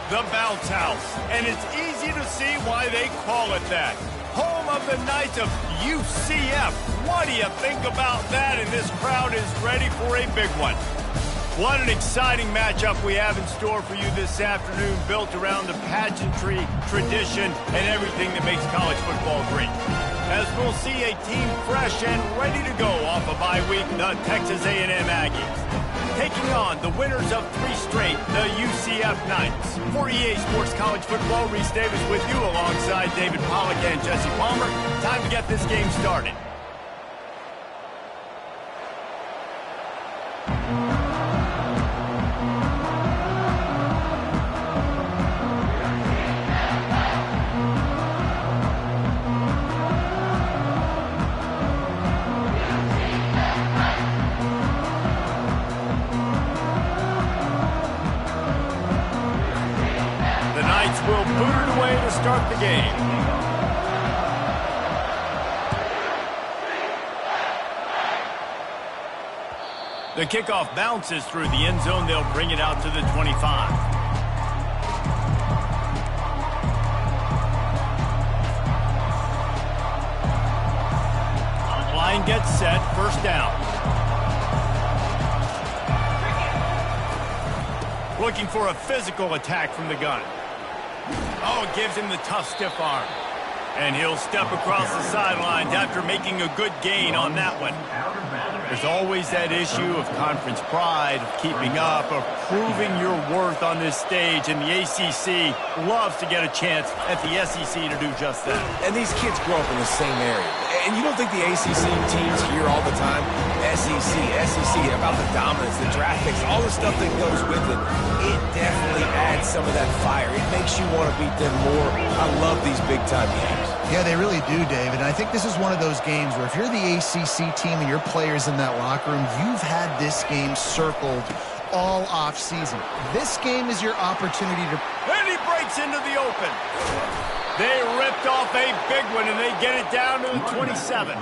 The Bounce House, and it's easy to see why they call it that. Home of the Knights of UCF. What do you think about that? And this crowd is ready for a big one. What an exciting matchup we have in store for you this afternoon, built around the pageantry, tradition, and everything that makes college football great. As we'll see a team fresh and ready to go off a bye week, the Texas A&M Aggies taking on the winners of 3 straight, the UCF Knights. For EA Sports College Football, Reese Davis with you alongside David Pollack and Jesse Palmer. Time to get this game started. Will boot it away to start the game. The kickoff bounces through the end zone. They'll bring it out to the 25. Line gets set, first down. Looking for a physical attack from the gun. Oh, it gives him the tough, stiff arm. And he'll step across the sidelines after making a good gain on that one. There's always that issue of conference pride, of keeping up, of proving your worth on this stage, and the ACC loves to get a chance at the SEC to do just that. And these kids grow up in the same area. And you don't think the ACC teams hear all the time, SEC, about the dominance, the draft picks, all the stuff that goes with it. It definitely adds some of that fire. It makes you want to beat them more. I love these big-time games. Yeah, they really do, David. And I think this is one of those games where if you're the ACC team and your players in that locker room, you've had this game circled all off-season. This game is your opportunity to... And he breaks into the open. They ripped off a big one, and they get it down to the 27.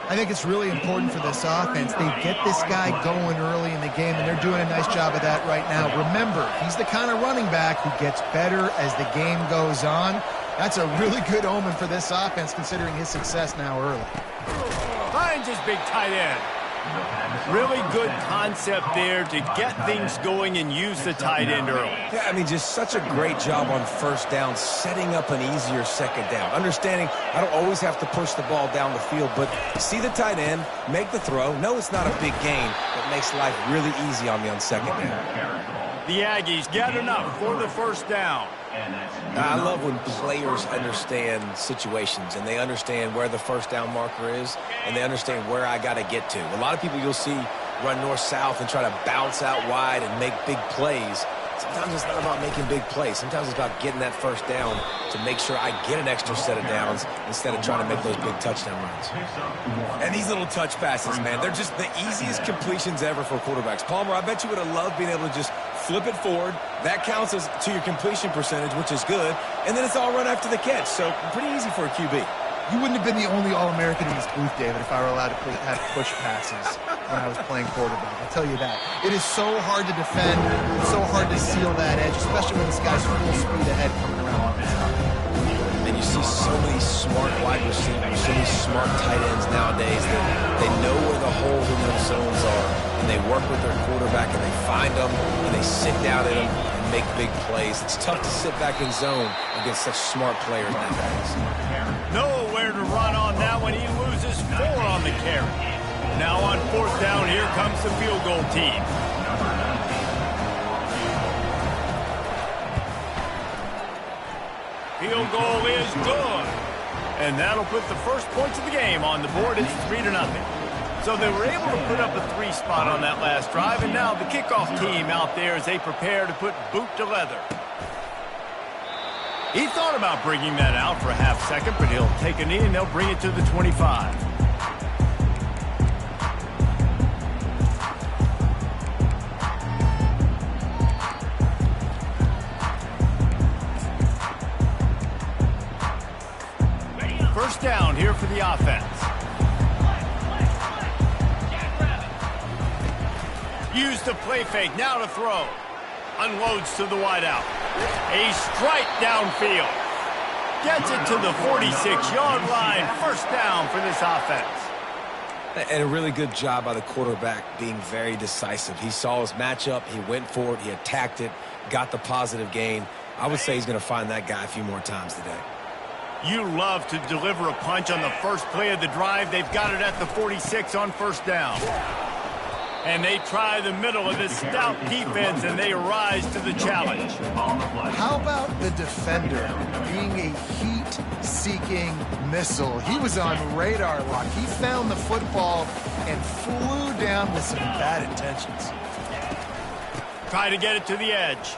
I think it's really important for this offense. They get this guy going early in the game, and they're doing a nice job of that right now. Remember, he's the kind of running back who gets better as the game goes on. That's a really good omen for this offense, considering his success now early. Finds his big tight end. Really good concept there to get things going and use the tight end early. Yeah, I mean, just such a great job on first down, setting up an easier second down. Understanding I don't always have to push the ball down the field, but see the tight end, make the throw. No, it's not a big gain, but makes life really easy on me on second down. The Aggies get enough for the first down. I love when players understand situations and they understand where the first down marker is and they understand where I got to get to. A lot of people you'll see run north-south and try to bounce out wide and make big plays. Sometimes it's not about making big plays. Sometimes it's about getting that first down to make sure I get an extra set of downs instead of trying to make those big touchdown runs. And these little touch passes, man, they're just the easiest completions ever for quarterbacks. Palmer, I bet you would have loved being able to just flip it forward. That counts as to your completion percentage, which is good. And then it's all run after the catch. So pretty easy for a QB. You wouldn't have been the only All-American in this booth, David, if I were allowed to have push passes when I was playing quarterback. I'll tell you that. It is so hard to defend. It's so hard to seal that edge, especially when this guy's full speed ahead coming around on the side. And you see so many smart wide receivers, so many smart tight ends nowadays that they know where the holes in their zones are, and they work with their quarterback, and they find them, and they sit down in them and make big plays. It's tough to sit back in zone against such smart players nowadays. Nowhere to run on that one. He loses 4 on the carry. Now on fourth down, here comes the field goal team. Field goal is good. And that'll put the first points of the game on the board. It's 3-0. So they were able to put up a 3 spot on that last drive. And now the kickoff team out there as they prepare to put boot to leather. He thought about bringing that out for a half second, but he'll take a knee and they'll bring it to the 25. First down here for the offense. Use the play fake, now to throw. Unloads to the wideout. A strike downfield. Gets it to the 46-yard line. First down for this offense. And a really good job by the quarterback being very decisive. He saw his matchup. He went for it. He attacked it. Got the positive gain. I would say he's going to find that guy a few more times today. You love to deliver a punch on the first play of the drive. They've got it at the 46 on first down. And they try the middle of this stout defense, and they rise to the challenge. How about the defender being a heat-seeking missile? He was on radar lock. He found the football and flew down with some bad intentions. Try to get it to the edge.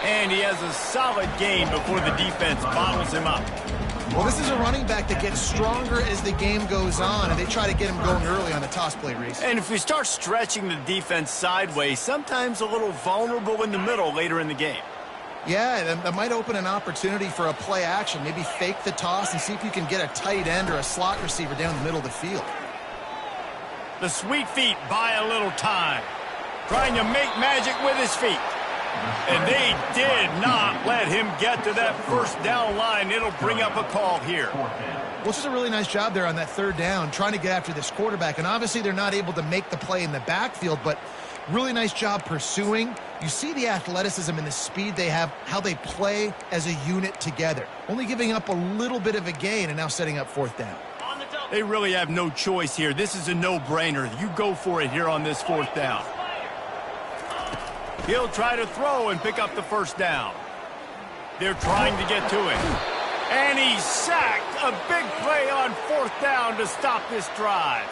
And he has a solid gain before the defense bottles him up. Well, this is a running back that gets stronger as the game goes on, and they try to get him going early on the toss play, Reese. And if we start stretching the defense sideways, sometimes a little vulnerable in the middle later in the game. Yeah, that might open an opportunity for a play action. Maybe fake the toss and see if you can get a tight end or a slot receiver down the middle of the field. The sweet feet buy a little time. Trying to make magic with his feet. And they did not let him get to that first down line. It'll bring up a call here. Well, this is a really nice job there on that third down, trying to get after this quarterback. And obviously they're not able to make the play in the backfield, but really nice job pursuing. You see the athleticism and the speed they have, how they play as a unit together. Only giving up a little bit of a gain and now setting up fourth down. They really have no choice here. This is a no-brainer. You go for it here on this fourth down. He'll try to throw and pick up the first down. They're trying to get to it. And he's sacked. A big play on fourth down to stop this drive.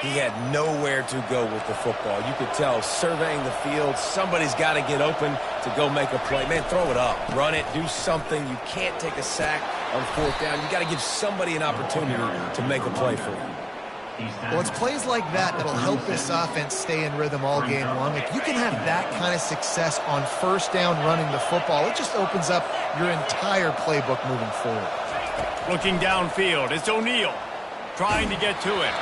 He had nowhere to go with the football. You could tell, surveying the field, somebody's got to get open to go make a play. Man, throw it up. Run it. Do something. You can't take a sack on fourth down. You got to give somebody an opportunity to make a play for you. Well, it's plays like that that'll help this offense stay in rhythm all game long. If you can have that kind of success on first down running the football, it just opens up your entire playbook moving forward. Looking downfield, it's O'Neal trying to get to it.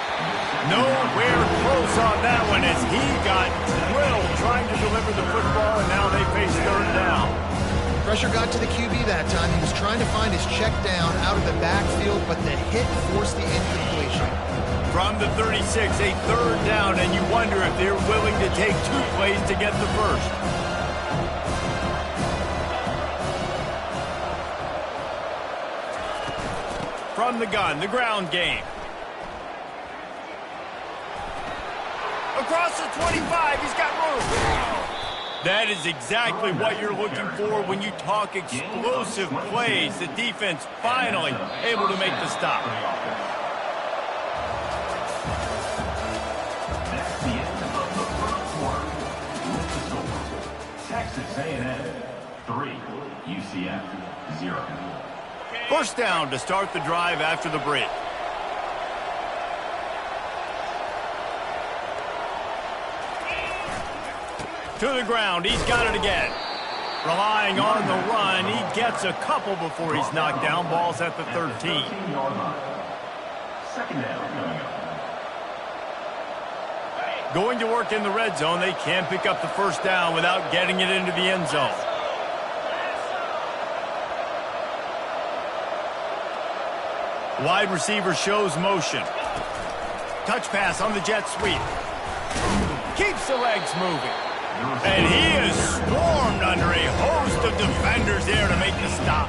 Nowhere close on that one as he got drilled trying to deliver the football, and now they face third down. Pressure got to the QB that time. He was trying to find his check down out of the backfield, but the hit forced the incompletion. From the 36, a third down, and you wonder if they're willing to take two plays to get the first. From the gun, the ground game. Across the 25, he's got room. That is exactly what you're looking for when you talk explosive plays. The defense finally able to make the stop. Texas A&M 3, UCF 0. First down to start the drive after the break. To the ground, he's got it again. Relying on the run, he gets a couple before he's knocked down. Ball's at the 13. Second down coming up. Going to work in the red zone. They can't pick up the first down without getting it into the end zone. Wide receiver shows motion. Touch pass on the jet sweep. Keeps the legs moving. And he is swarmed under a host of defenders there to make the stop.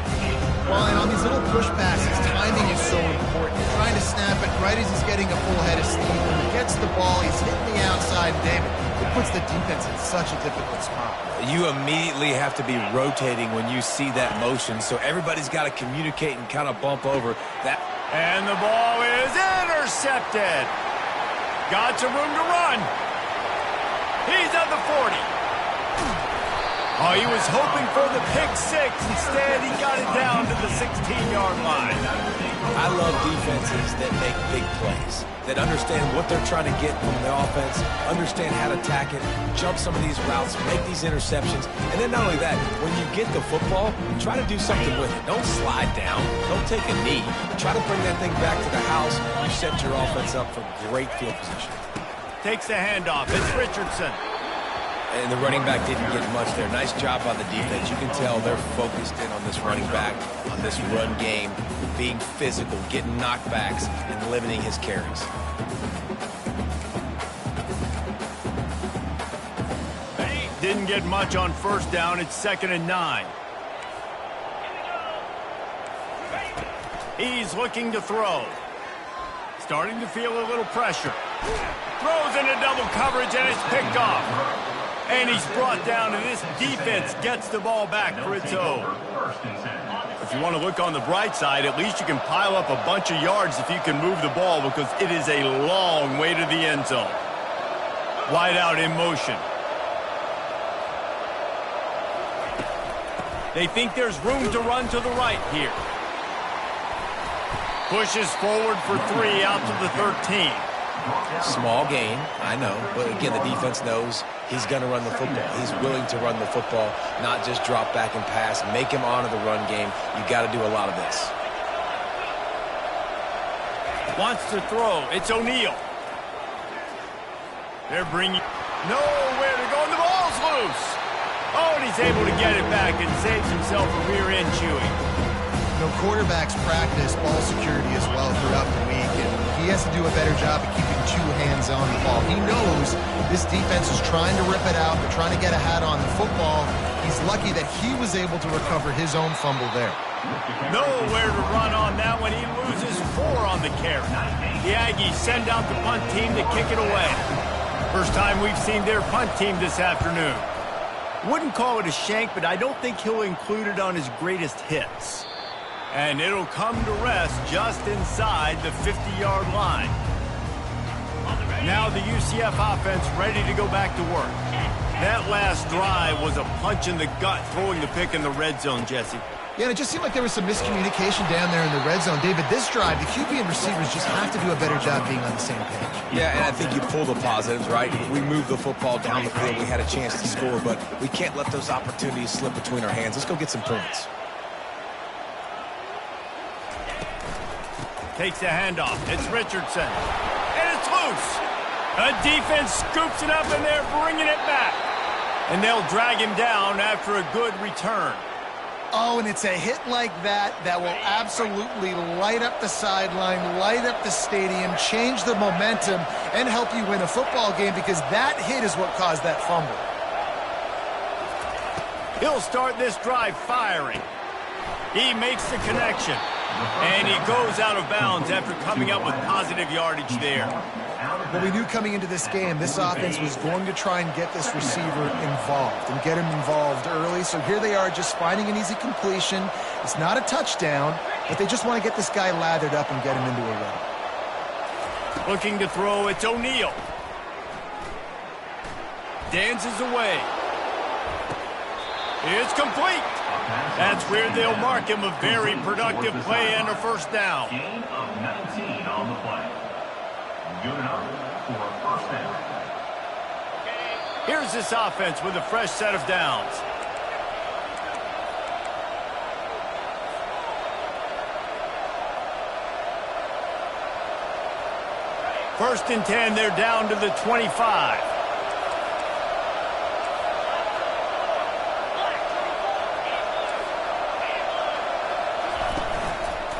Well, and on these little push passes, timing is so important. You're trying to snap it right as he's getting a full head of steam. When he gets the ball, he's hitting the outside, David. It puts the defense in such a difficult spot. You immediately have to be rotating when you see that motion, so everybody's got to communicate and kind of bump over that. And the ball is intercepted. Got some room to run. He's at the 40. Oh, he was hoping for the pick six. Instead, he got it down to the 16-yard line. I love defenses that make big plays, that understand what they're trying to get from the offense, understand how to attack it, jump some of these routes, make these interceptions. And then not only that, when you get the football, try to do something with it. Don't slide down. Don't take a knee. Try to bring that thing back to the house. You set your offense up for great field position. Takes the handoff. It's Richardson. And the running back didn't get much there. Nice job by the defense. You can tell they're focused in on this running back, on this run game, being physical, getting knockbacks, and limiting his carries. Didn't get much on first down. It's 2nd and 9. He's looking to throw. Starting to feel a little pressure. Throws into double coverage, and it's picked off. And he's brought down, and this defense gets the ball back for its own. If you want to look on the bright side, at least you can pile up a bunch of yards if you can move the ball, because it is a long way to the end zone. Wide out in motion. They think there's room to run to the right here. Pushes forward for 3 out to the 13. Small gain, I know. But again, the defense knows he's going to run the football. He's willing to run the football, not just drop back and pass. Make him honor the run game. You got to do a lot of this. Wants to throw. It's O'Neal. They're bringing nowhere to go, and the ball's loose. Oh, and he's able to get it back and saves himself a rear end chewing. You know, quarterbacks practice ball security as well throughout the week, and he has to do a better job of keeping 2 hands on the ball. He knows this defense is trying to rip it out. They're trying to get a hat on the football. He's lucky that he was able to recover his own fumble there. Nowhere to run on that one. He loses 4 on the carry. The Aggies send out the punt team to kick it away. First time we've seen their punt team this afternoon. Wouldn't call it a shank, but I don't think he'll include it on his greatest hits. And it'll come to rest just inside the 50-yard line. Now the UCF offense ready to go back to work. That last drive was a punch in the gut, throwing the pick in the red zone, Jesse. Yeah, and it just seemed like there was some miscommunication down there in the red zone. David, this drive, the QB and receivers just have to do a better job being on the same page. Yeah, and I think you pull the positives, right? We moved the football down the field. We had a chance to score, but we can't let those opportunities slip between our hands. Let's go get some points. Takes a handoff. It's Richardson. And it's loose. A defense scoops it up, and they're bringing it back. And they'll drag him down after a good return. Oh, and it's a hit like that that will absolutely light up the sideline, light up the stadium, change the momentum, and help you win a football game, because that hit is what caused that fumble. He'll start this drive firing. He makes the connection. And he goes out of bounds after coming up with positive yardage there. Well, we knew coming into this game, this offense was going to try and get this receiver involved and get him involved early. So here they are, just finding an easy completion. It's not a touchdown, but they just want to get this guy lathered up and get him into a run. Looking to throw, it's O'Neal. Dances away. It's complete. That's where they'll mark him a very productive play and a first down. Gain of 19 on the play. Good enough for a first down. Here's this offense with a fresh set of downs. First and 10, they're down to the 25.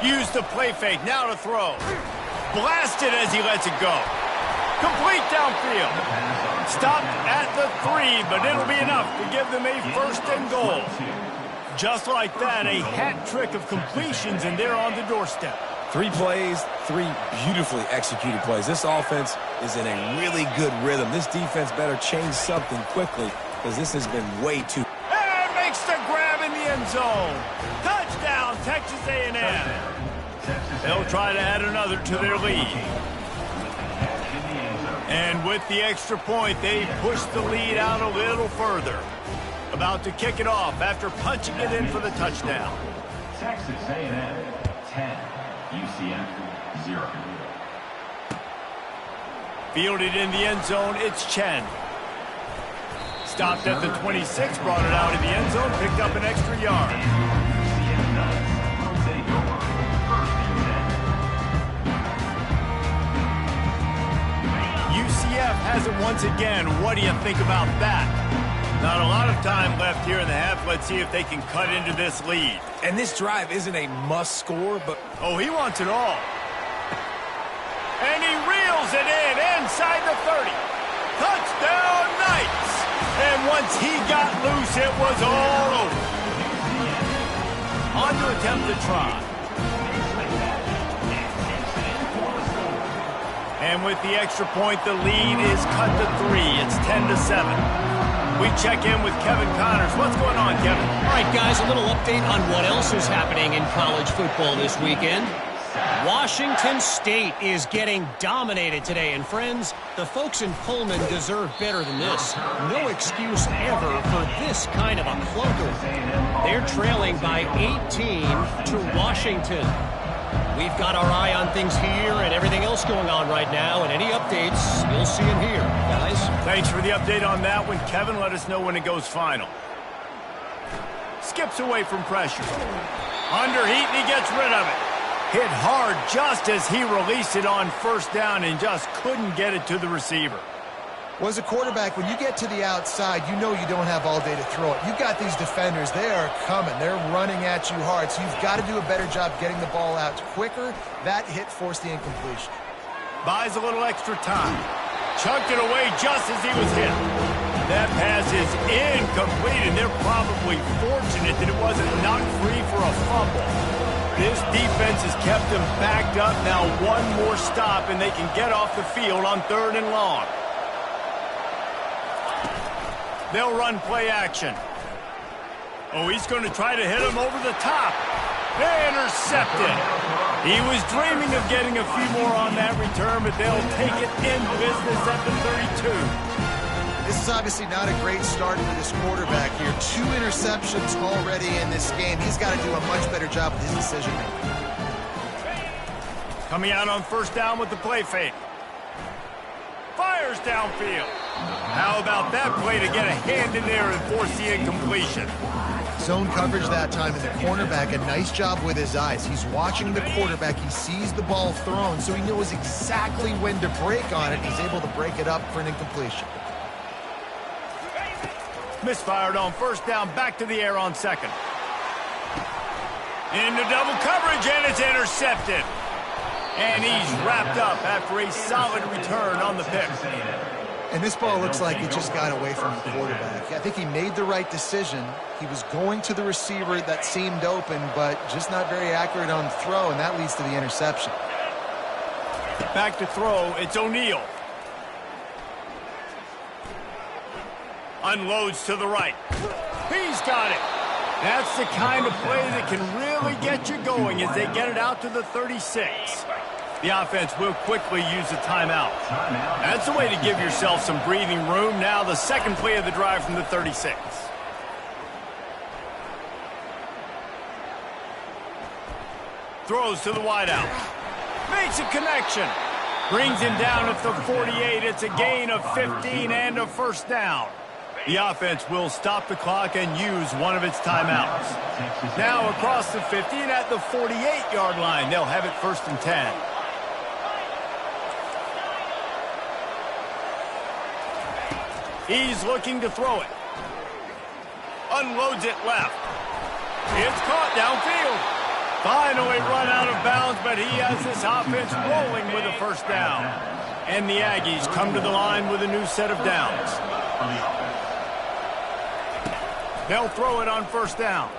Use the play fake, now to throw. Blasted as he lets it go. Complete downfield. Stopped at the 3, but it'll be enough to give them a first and goal. Just like that, a hat trick of completions, and they're on the doorstep. 3 plays, 3 beautifully executed plays. This offense is in a really good rhythm. This defense better change something quickly, because this has been way too... And makes the grab in the end zone. Touchdown, Texas A&M. They'll try to add another to their lead. And with the extra point, they push the lead out a little further. About to kick it off after punching it in for the touchdown. Texas A&M 10, UCF 0. Fielded in the end zone, it's Chen. Stopped at the 26, brought it out in the end zone, picked up an extra yard. UCF has it once again. What do you think about that? Not a lot of time left here in the half. Let's see if they can cut into this lead. And this drive isn't a must score, but... Oh, he wants it all. And he reels it in inside the 30. Touchdown, Knights! And once he got loose, it was all over. On to attempt the try. And with the extra point, the lead is cut to 3. It's 10-7. We check in with Kevin Connors. What's going on, Kevin? All right, guys, a little update on what else is happening in college football this weekend. Washington State is getting dominated today. And, friends, the folks in Pullman deserve better than this. No excuse ever for this kind of a clunker. They're trailing by 18 to Washington. We've got our eye on things here and everything else going on right now, and any updates, you'll see them here, guys. Thanks for the update on that one, Kevin. Let us know when it goes final. Skips away from pressure. Underheat, and he gets rid of it. Hit hard just as he released it on first down and just couldn't get it to the receiver. Well, as a quarterback, when you get to the outside, you know you don't have all day to throw it. You've got these defenders. They are coming. They're running at you hard, so you've got to do a better job getting the ball out quicker. That hit forced the incompletion. Buys a little extra time. Chucked it away just as he was hit. That pass is incomplete, and they're probably fortunate that it wasn't knocked free for a fumble. This defense has kept them backed up. Now one more stop, and they can get off the field on 3rd and long. They'll run play action. Oh, he's going to try to hit him over the top. They intercepted. He was dreaming of getting a few more on that return, but they'll take it in business at the 32. This is obviously not a great start for this quarterback here. 2 interceptions already in this game. He's got to do a much better job with his decision-making. Coming out on first down with the play fake. Fires downfield. How about that play to get a hand in there and force the incompletion? Zone coverage that time, and the cornerback, a nice job with his eyes. He's watching the quarterback. He sees the ball thrown, so he knows exactly when to break on it. He's able to break it up for an incompletion. Misfired on first down, back to the air on second. Into double coverage, and it's intercepted. And he's wrapped up after a solid return on the pick. And this ball looks like it just got away from the quarterback. I think he made the right decision. He was going to the receiver that seemed open, but just not very accurate on the throw, and that leads to the interception. Back to throw, it's O'Neal. Unloads to the right. He's got it. That's the kind of play that can really get you going as they get it out to the 36. The offense will quickly use a timeout. That's a way to give yourself some breathing room. Now the second play of the drive from the 36. Throws to the wideout. Makes a connection. Brings him down at the 48. It's a gain of 15 and a first down. The offense will stop the clock and use one of its timeouts. Now across the 50 and at the 48-yard line, they'll have it 1st and 10. He's looking to throw it. Unloads it left. It's caught downfield. Finally run out of bounds, but he has this offense rolling with a first down. And the Aggies come to the line with a new set of downs. They'll throw it on first down.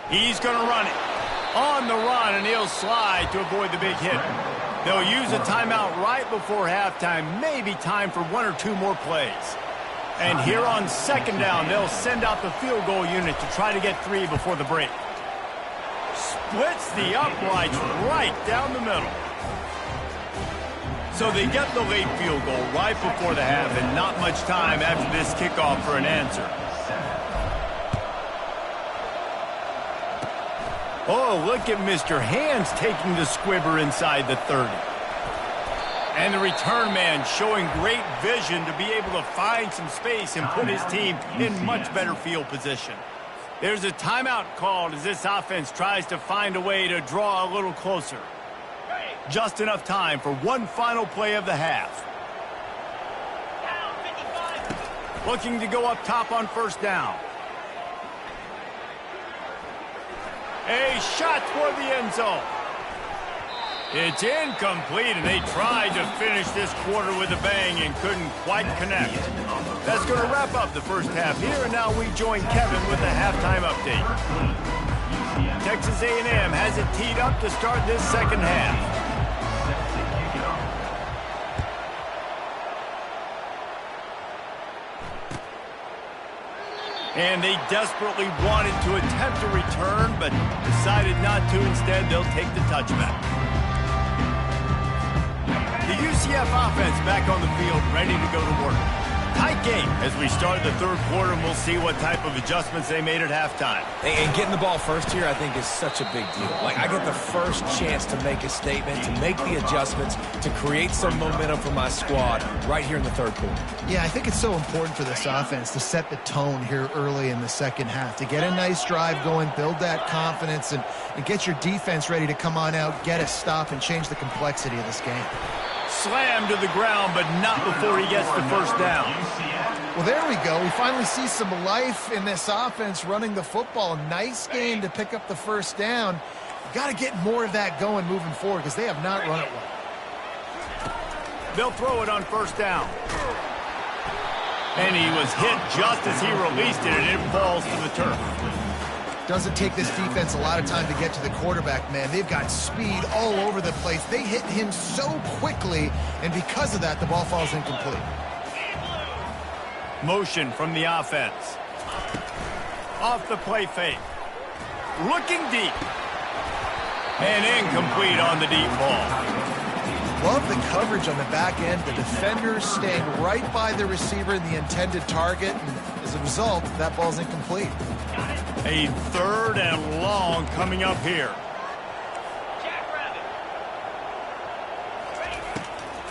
He's going to run it. On the run, and he'll slide to avoid the big hit. They'll use a timeout right before halftime. Maybe time for 1 or 2 more plays. And here on second down, they'll send out the field goal unit to try to get 3 before the break. Splits the uprights right down the middle. So they get the late field goal right before the half, and not much time after this kickoff for an answer. Oh, look at Mr. Hands taking the squibber inside the 30. And the return man showing great vision to be able to find some space and put his team in much better field position. There's a timeout called as this offense tries to find a way to draw a little closer. Just enough time for one final play of the half. Looking to go up top on first down. A shot toward the end zone. It's incomplete, and they tried to finish this quarter with a bang and couldn't quite connect. That's going to wrap up the first half here, and now we join Kevin with the halftime update. Texas A&M has it teed up to start this second half. And they desperately wanted to attempt a return, but decided not to. Instead, they'll take the touchback. The UCF offense back on the field, ready to go to work. Tight game as we start the third quarter, and we'll see what type of adjustments they made at halftime. And getting the ball first here, I think, is such a big deal. Like, I get the first chance to make a statement, to make the adjustments, to create some momentum for my squad right here in the third quarter. Yeah, I think it's so important for this offense to set the tone here early in the second half, to get a nice drive going, build that confidence, and get your defense ready to come on out, get a stop, and change the complexity of this game. Slammed to the ground, but not before he gets the first down. Well, there we go. We finally see some life in this offense running the football. Nice game to pick up the first down. Got to get more of that going moving forward because they have not run it well. They'll throw it on first down. And he was hit just as he released it, and it falls to the turf. Doesn't take this defense a lot of time to get to the quarterback, man. They've got speed all over the place. They hit him so quickly, and because of that, the ball falls incomplete. Motion from the offense. Off the play fake. Looking deep. And incomplete on the deep ball. Love the coverage on the back end. The defenders staying right by the receiver and the intended target, and as a result, that ball's incomplete. A third and long coming up here.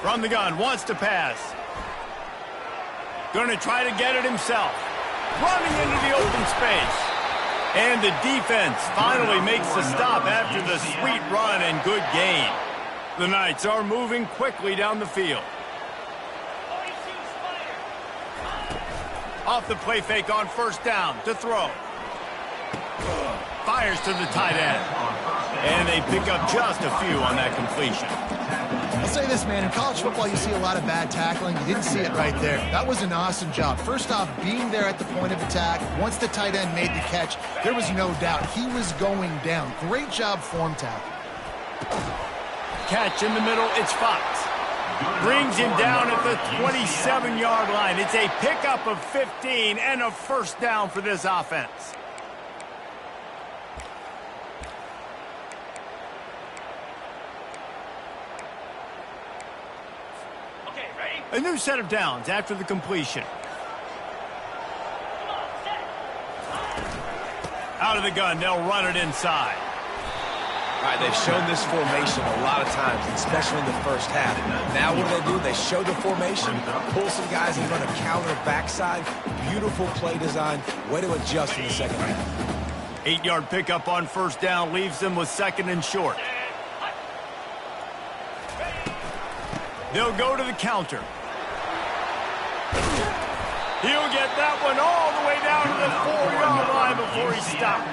From the gun, wants to pass. Going to try to get it himself. Running into the open space. And the defense finally makes the stop after the sweet run and good gain. The Knights are moving quickly down the field. Off the play fake on first down to throw. Fires to the tight end. And they pick up just a few on that completion. I'll say this, man. In college football, you see a lot of bad tackling. You didn't see it right there. That was an awesome job. First off, being there at the point of attack. Once the tight end made the catch, there was no doubt he was going down. Great job form tackle. Catch in the middle, it's Fox. Brings him down at the 27-yard line. It's a pickup of 15 and a first down for this offense. Okay, ready? A new set of downs after the completion. Out of the gun, they'll run it inside. All right, they've shown this formation a lot of times, especially in the first half. Now what do? They show the formation, pull some guys and run a counter backside. Beautiful play design. Way to adjust in the second half. 8-yard pickup on first down leaves them with second and short. They'll go to the counter. He'll get that one all the way down to the 4-yard line before he stopped.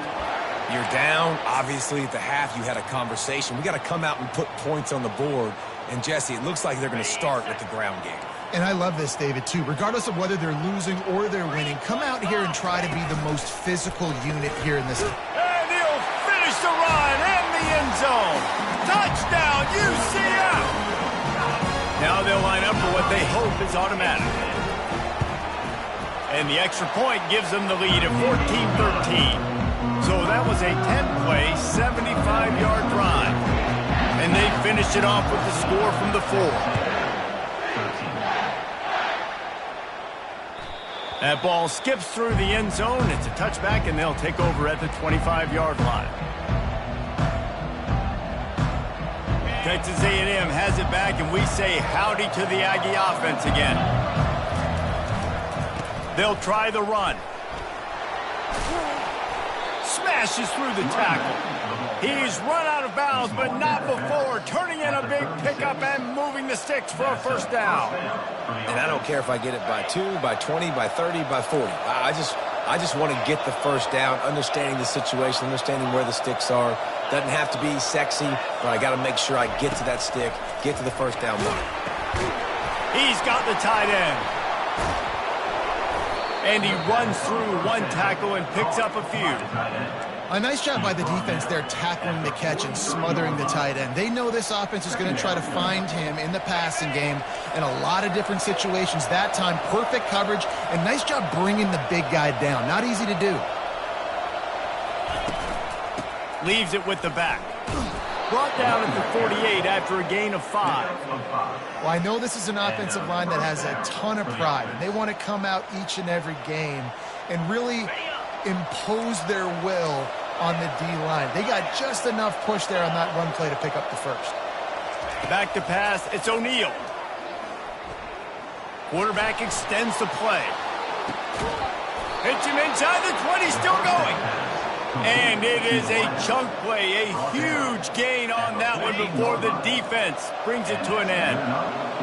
You're down. Obviously, at the half, you had a conversation. We got to come out and put points on the board. And, Jesse, it looks like they're going to start with the ground game. And I love this, David, too. Regardless of whether they're losing or they're winning, come out here and try to be the most physical unit here in this. And he'll finish the run and the end zone. Touchdown, UCF! Now they'll line up for what they hope is automatic. And the extra point gives them the lead at 14-13. So that was a 10-play, 75-yard drive. And they finished it off with the score from the 4. That ball skips through the end zone. It's a touchback, and they'll take over at the 25-yard line. Texas A&M has it back, and we say howdy to the Aggie offense again. They'll try the run. Smashes through the tackle. He's run out of bounds, but not before, turning in a big pickup and moving the sticks for a first down. And I don't care if I get it by 2, by 20, by 30, by 40. I just want to get the first down, understanding the situation, understanding where the sticks are. Doesn't have to be sexy, but I got to make sure I get to that stick, get to the first down mark. He's got the tight end. And he runs through one tackle and picks up a few. A nice job by the defense there tackling the catch and smothering the tight end. They know this offense is going to try to find him in the passing game in a lot of different situations. That time, perfect coverage, and nice job bringing the big guy down. Not easy to do. Leaves it with the back. Brought down at the 48 after a gain of 5. Well, I know this is an offensive line that has a ton of pride, and they want to come out each and every game and really impose their will on the D-line. They got just enough push there on that run play to pick up the first. Back to pass, it's O'Neal. Quarterback extends the play. Hits him inside the 20, still going. And it is a chunk play, a huge gain on that one before the defense brings it to an end.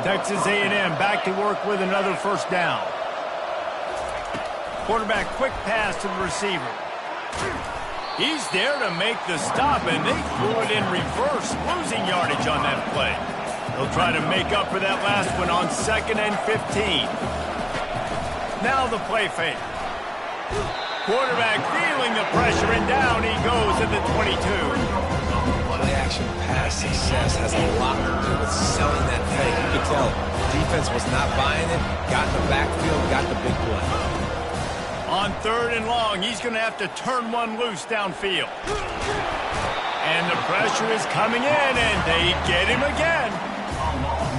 Texas A&M back to work with another first down. Quarterback quick pass to the receiver. He's there to make the stop, and they threw it in reverse, losing yardage on that play. They'll try to make up for that last one on 2nd and 15. Now the play fake. Quarterback feeling the pressure, and down he goes at the 22. Play-action pass success has a lot to do with selling that fake. You could tell defense was not buying it, got in the backfield, got the big play. On 3rd and long, he's going to have to turn one loose downfield. And the pressure is coming in, and they get him again.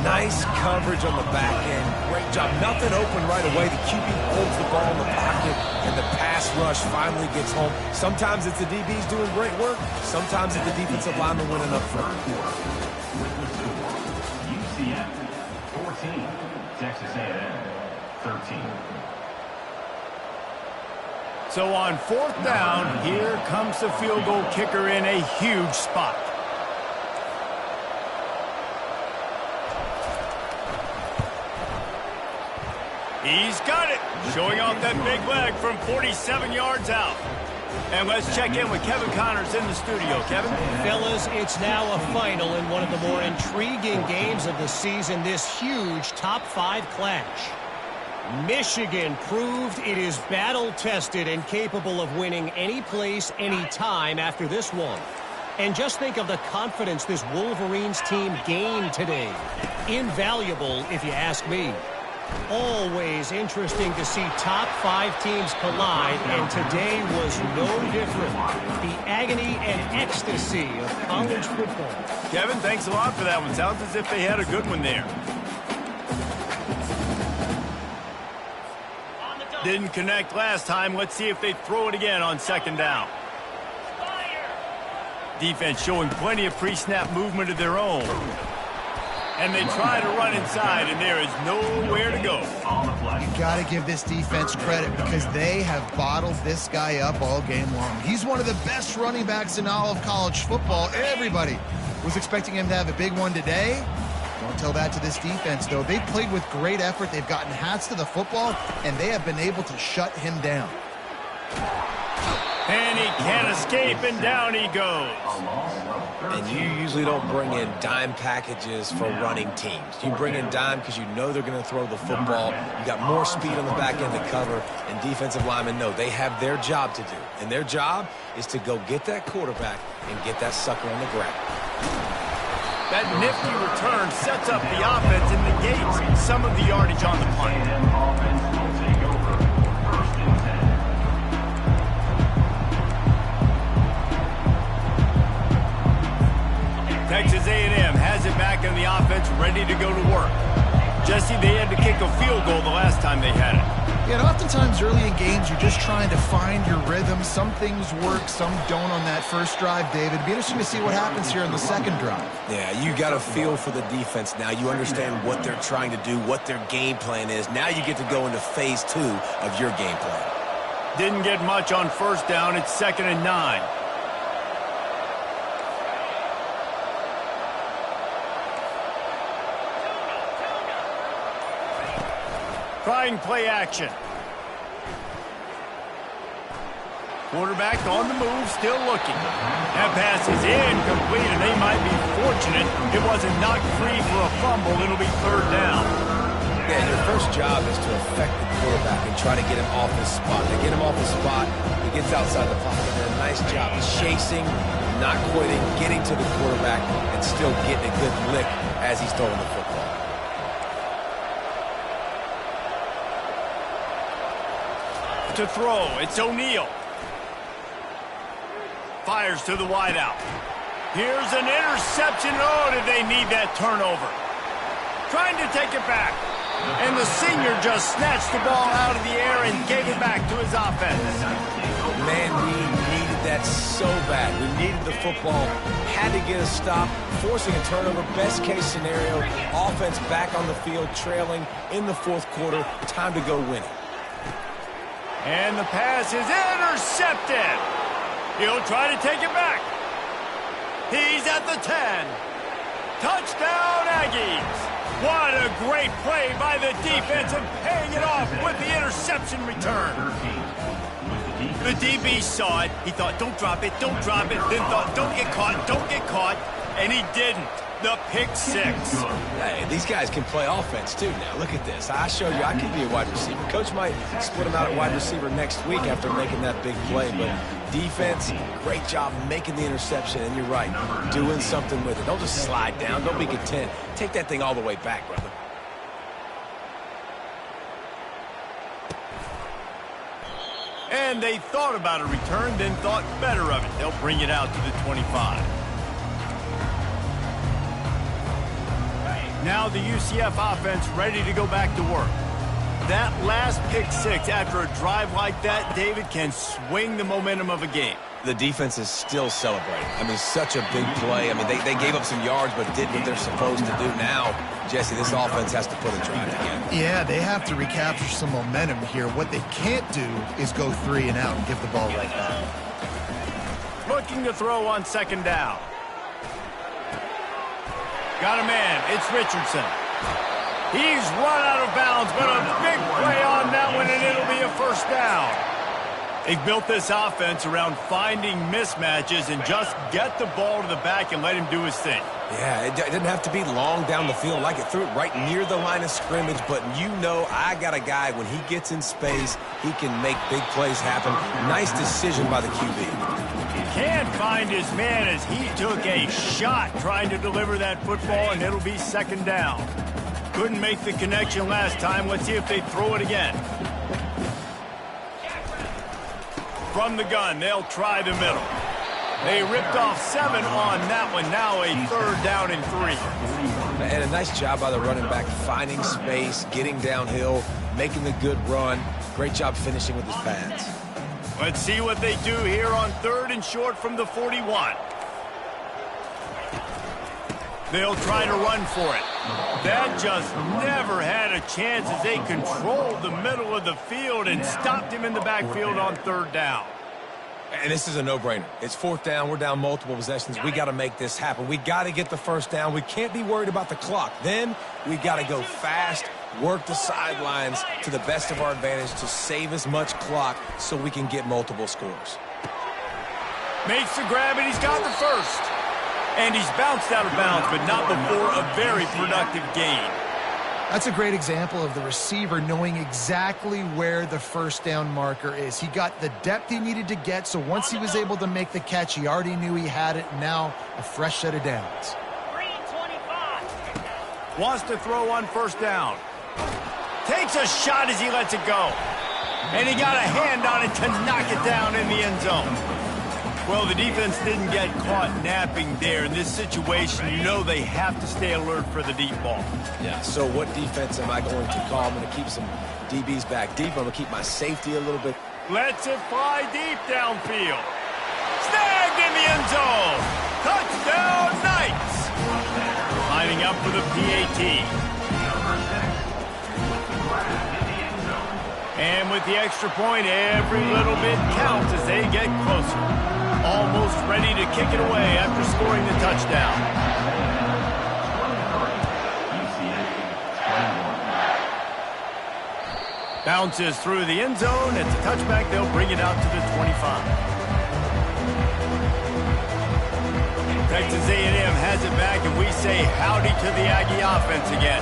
Nice coverage on the back end. Great job. Nothing open right away. The QB holds the ball in the pocket, and the pass rush finally gets home. Sometimes it's the DBs doing great work. Sometimes it's the defensive lineman winning up front. UCF 14, Texas A&M 13. So on 4th down, here comes the field goal kicker in a huge spot. He's got it, showing off that big leg from 47 yards out. And let's check in with Kevin Connors in the studio. Kevin? Fellas, it's now a final in one of the more intriguing games of the season, this huge top 5 clash. Michigan proved it is battle-tested and capable of winning any place, any time after this one. And just think of the confidence this Wolverines team gained today. Invaluable, if you ask me. Always interesting to see top 5 teams collide, and today was no different. The agony and ecstasy of college football. Kevin, thanks a lot for that one. Sounds as if they had a good one there. Didn't connect last time. Let's see if they throw it again on 2nd down. Defense showing plenty of pre-snap movement of their own. And they try to run inside, and there is nowhere to go. You got to give this defense credit because they have bottled this guy up all game long. He's one of the best running backs in all of college football. Everybody was expecting him to have a big one today. Don't tell that to this defense, though. They've played with great effort. They've gotten hats to the football, and they have been able to shut him down. And he can't escape, and down he goes. And you usually don't bring in dime packages for running teams. You bring in dime because you know they're going to throw the football. You got more speed on the back end to cover, and defensive linemen know they have their job to do. And their job is to go get that quarterback and get that sucker on the ground. That nifty return sets up the offense and negates some of the yardage on the punt. Texas A&M has it back in the offense, ready to go to work. Jesse, they had to kick a field goal the last time they had it. Yeah, and oftentimes early in games, you're just trying to find your rhythm. Some things work, some don't on that first drive, David. It'd be interesting to see what happens here in the second drive. Yeah, you got a feel for the defense now. You understand what they're trying to do, what their game plan is. Now you get to go into phase 2 of your game plan. Didn't get much on 1st down. It's 2nd and 9. Trying play action. Quarterback on the move, still looking. That pass is incomplete, and they might be fortunate it wasn't knocked free for a fumble. It'll be third down. Yeah, your first job is to affect the quarterback and try to get him off his spot. They get him off his spot, he gets outside the pocket. They did a nice job chasing, not quitting, getting to the quarterback, and still getting a good lick as he's throwing the football. To throw, it's O'Neal. Fires to the wideout. Here's an interception. Oh, did they need that turnover? Trying to take it back. And the senior just snatched the ball out of the air and gave it back to his offense. Man, we needed that so bad. We needed the football. Had to get a stop. Forcing a turnover. Best case scenario. Offense back on the field, trailing in the fourth quarter. Time to go win it. And the pass is intercepted. He'll try to take it back. He's at the 10. Touchdown, Aggies. What a great play by the defense and paying it off with the interception return. The DB saw it. He thought, don't drop it, don't drop it. Then thought, don't get caught. And he didn't. The pick six. Hey, these guys can play offense, too, now. Look at this. I showed you I can be a wide receiver. Coach might split him out at wide receiver next week after making that big play. But defense, great job making the interception. And you're right, doing something with it. Don't just slide down. Don't be content. Take that thing all the way back, brother. And they thought about a return, then thought better of it. They'll bring it out to the 25. Now the UCF offense ready to go back to work. That last pick six after a drive like that, David, can swing the momentum of a game. The defense is still celebrating. I mean, such a big play. I mean, they gave up some yards, but did what they're supposed to do. Now, Jesse, this offense has to put a drive together. Yeah, they have to recapture some momentum here. What they can't do is go 3 and out and give the ball right back. Looking to throw on second down. Got a man. It's Richardson. He's run out of bounds, but a big play on that one, and it'll be a first down. They've built this offense around finding mismatches and just get the ball to the back and let him do his thing. Yeah, it didn't have to be long down the field. Like it threw it right near the line of scrimmage, but you know I got a guy, when he gets in space, he can make big plays happen. Nice decision by the QB. Can't find his man as he took a shot trying to deliver that football, and it'll be second down. Couldn't make the connection last time. Let's see if they throw it again. From the gun, they'll try the middle. They ripped off 7 on that one. Now a third down and 3. And a nice job by the running back, finding space, getting downhill, making the good run. Great job finishing with his pads. Let's see what they do here on third and short from the 41. They'll try to run for it. That just never had a chance as they controlled the middle of the field and stopped him in the backfield on third down. And this is a no-brainer. It's fourth down. We're down multiple possessions. We got to make this happen. We got to get the first down. We can't be worried about the clock. Then we got to go fast, work the sidelines to the best of our advantage to save as much clock so we can get multiple scores. Makes the grab, and he's got the first. And he's bounced out of bounds, but not before a very productive gain. That's a great example of the receiver knowing exactly where the first down marker is. He got the depth he needed to get, so once he was able to make the catch, he already knew he had it. Now a fresh set of downs. 325. Wants to throw on first down. Takes a shot as he lets it go. And he got a hand on it to knock it down in the end zone. Well, the defense didn't get caught napping there. In this situation, you know they have to stay alert for the deep ball. Yeah, so what defense am I going to call? I'm going to keep some DBs back deep. I'm going to keep my safety a little bit. Lets it fly deep downfield. Snagged in the end zone. Touchdown, Knights. Lining up for the PAT. And with the extra point, every little bit counts as they get closer. Almost ready to kick it away after scoring the touchdown. Bounces through the end zone. It's a touchback. They'll bring it out to the 25. Texas A&M has it back, and we say howdy to the Aggie offense again.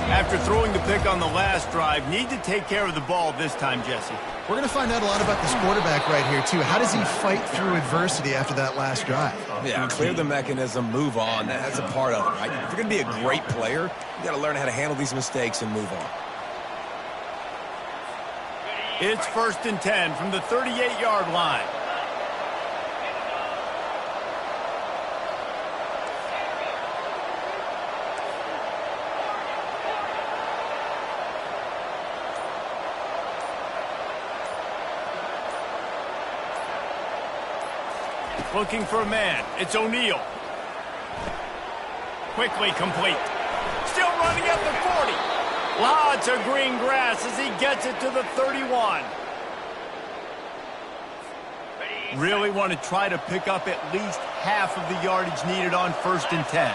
After throwing the pick on the last drive, need to take care of the ball this time, Jesse. We're going to find out a lot about this quarterback right here, too. How does he fight through adversity after that last drive? Yeah, clear the mechanism, move on. That's a part of it, right? If you're going to be a great player, you got to learn how to handle these mistakes and move on. It's 1st and 10 from the 38-yard line. Looking for a man. It's O'Neal. Quickly complete. Still running at the 40. Lots of green grass as he gets it to the 31. Really want to try to pick up at least half of the yardage needed on 1st and 10.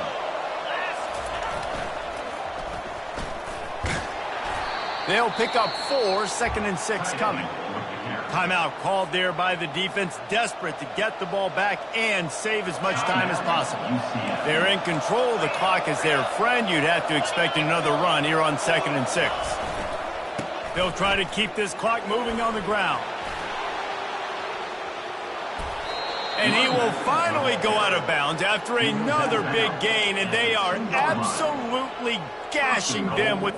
They'll pick up 4, 2nd and 6 coming. Timeout called there by the defense, desperate to get the ball back and save as much time as possible. They're in control. The clock is their friend. You'd have to expect another run here on 2nd and 6. They'll try to keep this clock moving on the ground. And he will finally go out of bounds after another big gain, and they are absolutely gashing them with...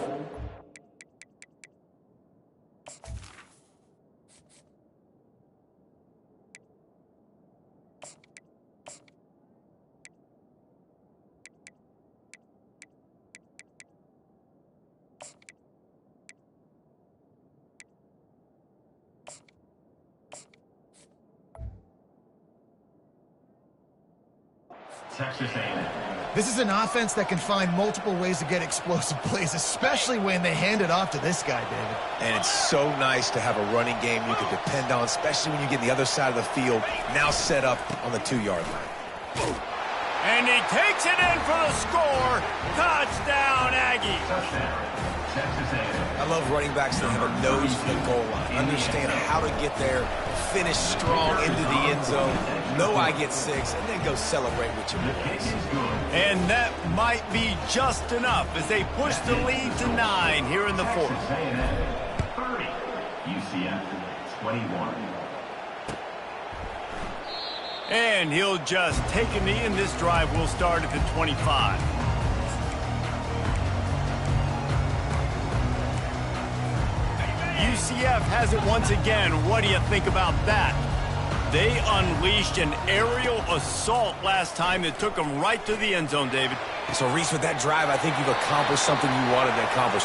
Texas A&M. This is an offense that can find multiple ways to get explosive plays, especially when they hand it off to this guy, David. And it's so nice to have a running game you can depend on, especially when you get the other side of the field, now set up on the 2-yard line. And he takes it in for the score. Touchdown, Aggies. Touchdown, Texas A&M. I love running backs that have a nose for the goal line. Understand how to get there, finish strong into the end zone, know I get 6, and then go celebrate with your boys. And that might be just enough as they push the lead to 9 here in the 4th. Texas A&M 30, UCF 21. And he'll just take a knee, and this drive will start at the 25. UCF has it once again. What do you think about that? They unleashed an aerial assault last time that took them right to the end zone, David. So, Reese, with that drive, I think you've accomplished something you wanted to accomplish.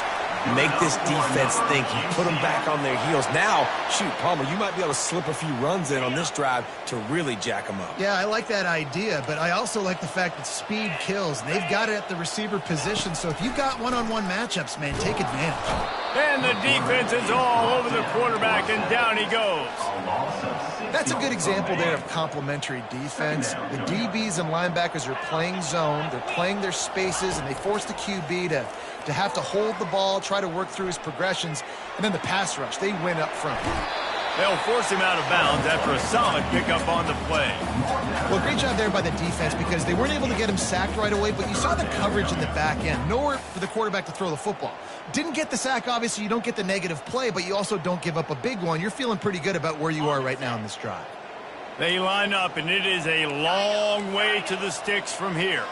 Make this defense think. You put them back on their heels. Now, shoot, Palmer, you might be able to slip a few runs in on this drive to really jack them up. Yeah, I like that idea, but I also like the fact that speed kills. And they've got it at the receiver position, so if you've got one-on-one matchups, man, take advantage. And the defense is all over the quarterback, and down he goes. That's a good example there of complementary defense. The DBs and linebackers are playing zone, they're playing their spaces, and they force the QB to have to hold the ball, try to work through his progressions, and then the pass rush, they win up front. They'll force him out of bounds after a solid pickup on the play. Well, great job there by the defense because they weren't able to get him sacked right away, but you saw the coverage in the back end. Nowhere for the quarterback to throw the football. Didn't get the sack, obviously. You don't get the negative play, but you also don't give up a big one. You're feeling pretty good about where you are right now in this drive. They line up, and it is a long way to the sticks from here.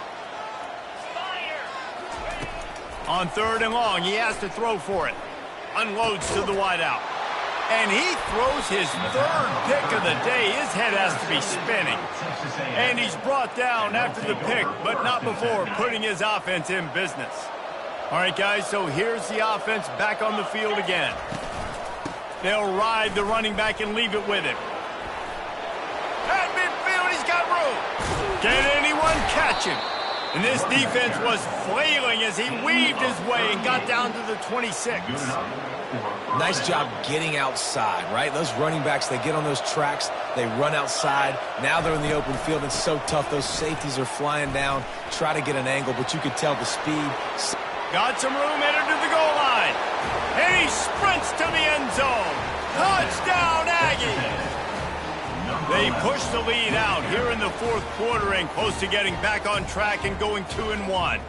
On 3rd and long, he has to throw for it. Unloads to the wideout. And he throws his 3rd pick of the day. His head has to be spinning. And he's brought down after the pick, but not before putting his offense in business. All right, guys, so here's the offense back on the field again. They'll ride the running back and leave it with him. At midfield, he's got room. Can anyone catch him? And this defense was flailing as he weaved his way and got down to the 26. Nice job getting outside, right? Those running backs, they get on those tracks, they run outside. Now they're in the open field. It's so tough. Those safeties are flying down, try to get an angle, but you could tell the speed. Got some room headed to the goal line. And he sprints to the end zone. Touchdown, Aggie! They push the lead out here in the fourth quarter and close to getting back on track and going 2-1.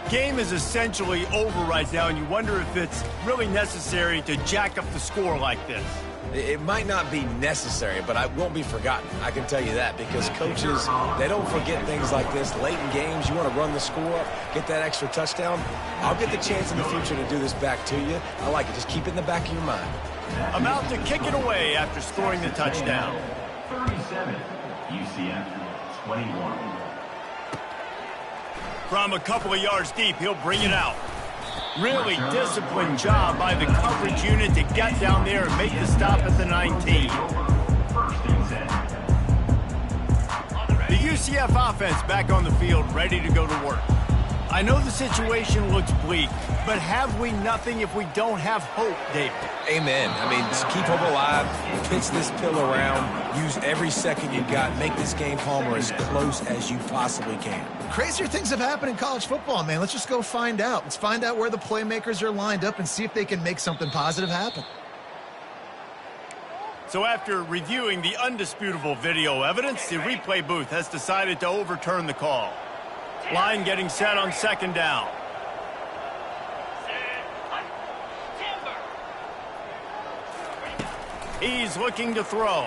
Game is essentially over right now, and you wonder if it's really necessary to jack up the score like this. It might not be necessary, but it won't be forgotten. I can tell you that, because coaches, they don't forget things like this. Late in games, you want to run the score up, get that extra touchdown. I'll get the chance in the future to do this back to you. I like it. Just keep it in the back of your mind. About to kick it away after scoring the touchdown. 37, UCF 21. From a couple of yards deep, he'll bring it out. Really disciplined job by the coverage unit to get down there and make the stop at the 19. The UCF offense back on the field, ready to go to work. I know the situation looks bleak, but have we nothing if we don't have hope, David? Amen. I mean, just keep hope alive, pitch this pill around, use every second you got, make this game, Palmer, as close as you possibly can. Crazier things have happened in college football, man. Let's just go find out. Let's find out where the playmakers are lined up and see if they can make something positive happen. So after reviewing the undisputable video evidence, the replay booth has decided to overturn the call. Line getting set on second down. He's looking to throw.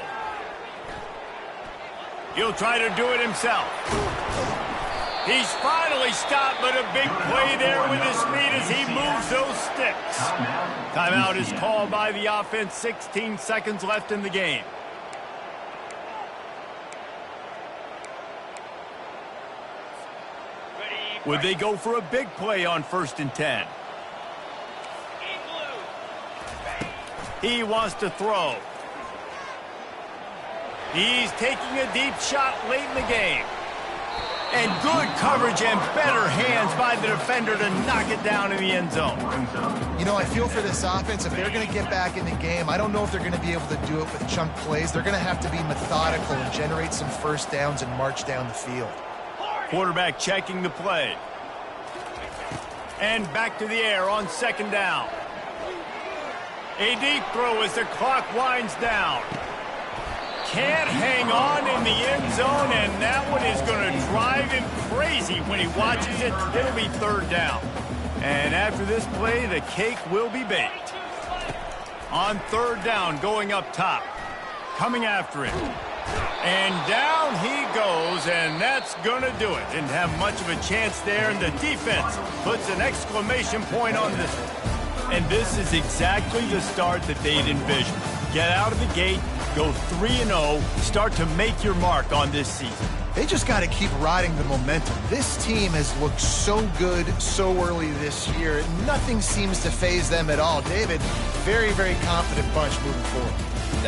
He'll try to do it himself. He's finally stopped, but a big play there with his feet as he moves those sticks. Timeout is called by the offense. 16 seconds left in the game. Would they go for a big play on 1st and 10? He wants to throw. He's taking a deep shot late in the game. And good coverage and better hands by the defender to knock it down in the end zone. You know, I feel for this offense, if they're going to get back in the game, I don't know if they're going to be able to do it with chunk plays. They're going to have to be methodical and generate some first downs and march down the field. Quarterback checking the play. And back to the air on second down. A deep throw as the clock winds down. Can't hang on in the end zone, and that one is going to drive him crazy when he watches it. It'll be third down. And after this play, the cake will be baked. On third down, going up top. Coming after it. And down he goes, and that's going to do it. Didn't have much of a chance there, and the defense puts an exclamation point on this one. And this is exactly the start that they'd envisioned. Get out of the gate, go 3-0, start to make your mark on this season. They just got to keep riding the momentum. This team has looked so good so early this year. Nothing seems to faze them at all. David, very, very confident bunch moving forward.